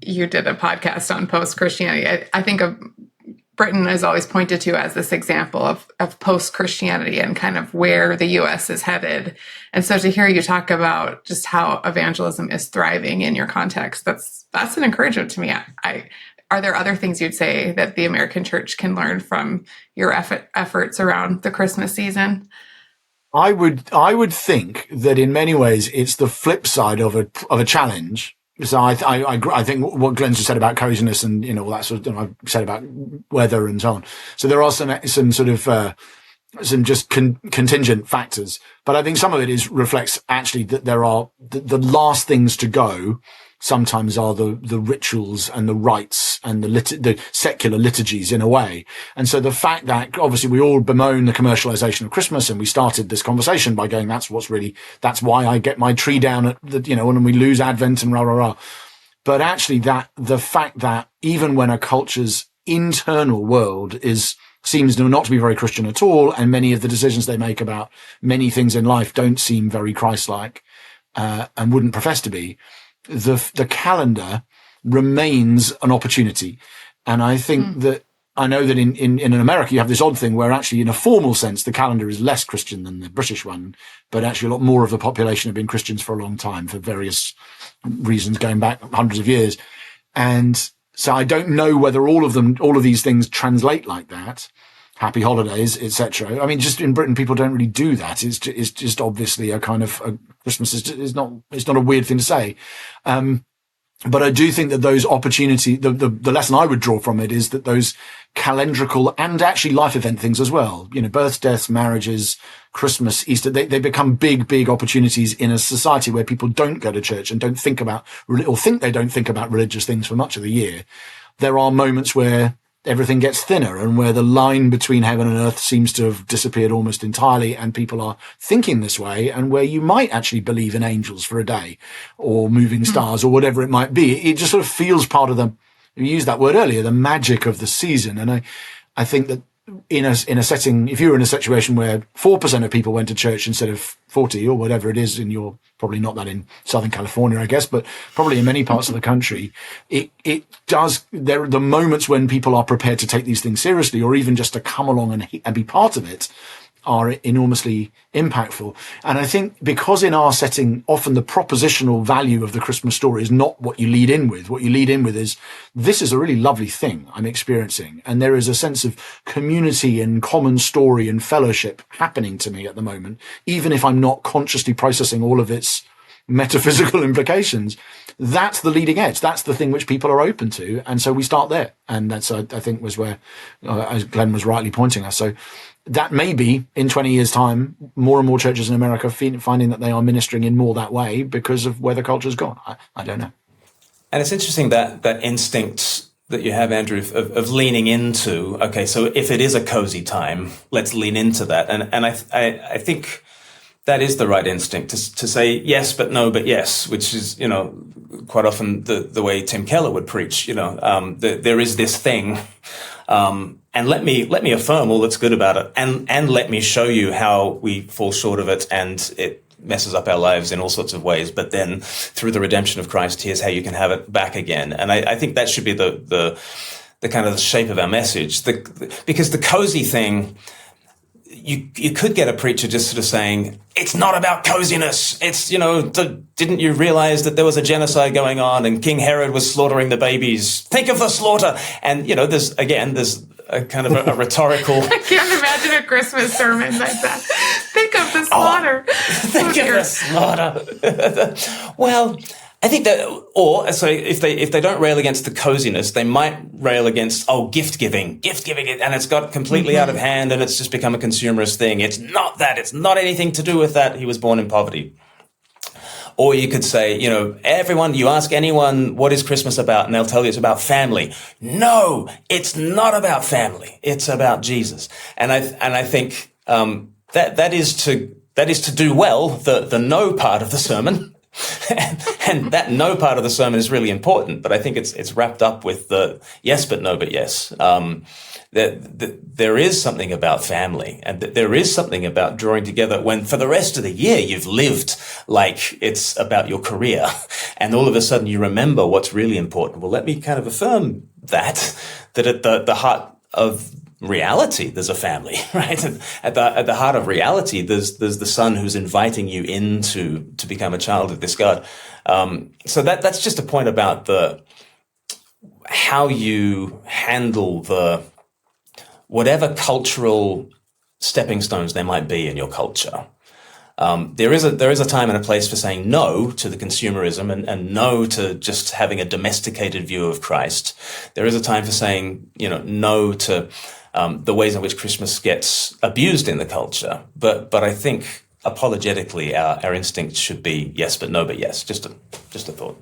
you did a podcast on post-Christianity. I think of Britain is always pointed to as this example of post-Christianity and kind of where the U.S. is headed. And so to hear you talk about just how evangelism is thriving in your context, that's an encouragement to me. Are there other things you'd say that the American church can learn from your efforts around the Christmas season? I would think that in many ways it's the flip side of a challenge. So I think what Glen just said about coziness and, all that sort of, I've said about weather and so on. So there are some sort of, some just contingent factors, but I think some of it reflects actually that there are the last things to go sometimes are the rituals and the rites and the secular liturgies in a way. And so the fact that obviously we all bemoan the commercialization of Christmas, and we started this conversation by going, that's why I get my tree down at when we lose Advent and rah, rah, rah. But actually the fact that even when a culture's internal world seems not to be very Christian at all, and many of the decisions they make about many things in life don't seem very Christ-like, and wouldn't profess to be, the calendar remains an opportunity. And I think that I know that in America, you have this odd thing where actually in a formal sense, the calendar is less Christian than the British one, but actually a lot more of the population have been Christians for a long time for various reasons going back hundreds of years. And so I don't know whether all of these things translate like that. Happy holidays, etc. I mean, just in Britain, people don't really do that. It's just obviously a kind of Christmas is not a weird thing to say. But I do think that those opportunities, the lesson I would draw from it is that those calendrical and actually life event things as well, births, deaths, marriages, Christmas, Easter, they become big opportunities in a society where people don't go to church and don't think about, or think they don't think about religious things for much of the year. There are moments where everything gets thinner and where the line between heaven and earth seems to have disappeared almost entirely, and people are thinking this way, and where you might actually believe in angels for a day or moving stars or whatever it might be. It just sort of feels part of you used that word earlier, the magic of the season. And I think that in a setting, if you were in a situation where 4% of people went to church instead of 40 or whatever it is, and you're probably not that in Southern California, I guess, but probably in many parts of the country, there are the moments when people are prepared to take these things seriously, or even just to come along and be part of it, are enormously impactful. And I think because in our setting, often the propositional value of the Christmas story is not what you lead in with. What you lead in with is, this is a really lovely thing I'm experiencing. And there is a sense of community and common story and fellowship happening to me at the moment, even if I'm not consciously processing all of its metaphysical implications. That's the leading edge. That's the thing which people are open to. And so we start there. And that's, I think, was where, as Glen was rightly pointing us. So that may be in 20 years' time, more and more churches in America finding that they are ministering in more that way because of where the culture's gone. I don't know. And it's interesting that instinct that you have, Andrew, of leaning into, okay, so if it is a cozy time, let's lean into that. And I think that is the right instinct to say yes, but no, but yes, which is, quite often the way Tim Keller would preach, there is this thing, and let me affirm all that's good about it, and let me show you how we fall short of it, and it messes up our lives in all sorts of ways. But then through the redemption of Christ, here's how you can have it back again. And I think that should be the kind of the shape of our message, because the cozy thing, you could get a preacher just sort of saying, it's not about coziness. It's, didn't you realize that there was a genocide going on and King Herod was slaughtering the babies? Think of the slaughter. And, there's a kind of a rhetorical. I can't imagine a Christmas sermon like that. Think of the slaughter. Think of the slaughter. Well, I think that, or so if they don't rail against the coziness, they might rail against, gift giving, and it's got completely out of hand and it's just become a consumerist thing. It's not that. It's not anything to do with that. He was born in poverty. Or you could say, everyone, you ask anyone, what is Christmas about? And they'll tell you it's about family. No, it's not about family. It's about Jesus. And I think, that is to do well the no part of the sermon. and that no part of the sermon is really important, but I think it's wrapped up with the yes, but no, but yes. That there is something about family, and that there is something about drawing together when for the rest of the year you've lived like it's about your career, and all of a sudden you remember what's really important. Well, let me kind of affirm that at the heart of reality, there's a family, right? At the heart of reality, there's the son who's inviting you to become a child of this God. So that's just a point about how you handle whatever cultural stepping stones there might be in your culture. There is a time and a place for saying no to the consumerism and no to just having a domesticated view of Christ. There is a time for saying, no to the ways in which Christmas gets abused in the culture. But I think apologetically, our instinct should be yes, but no, but yes. Just a thought.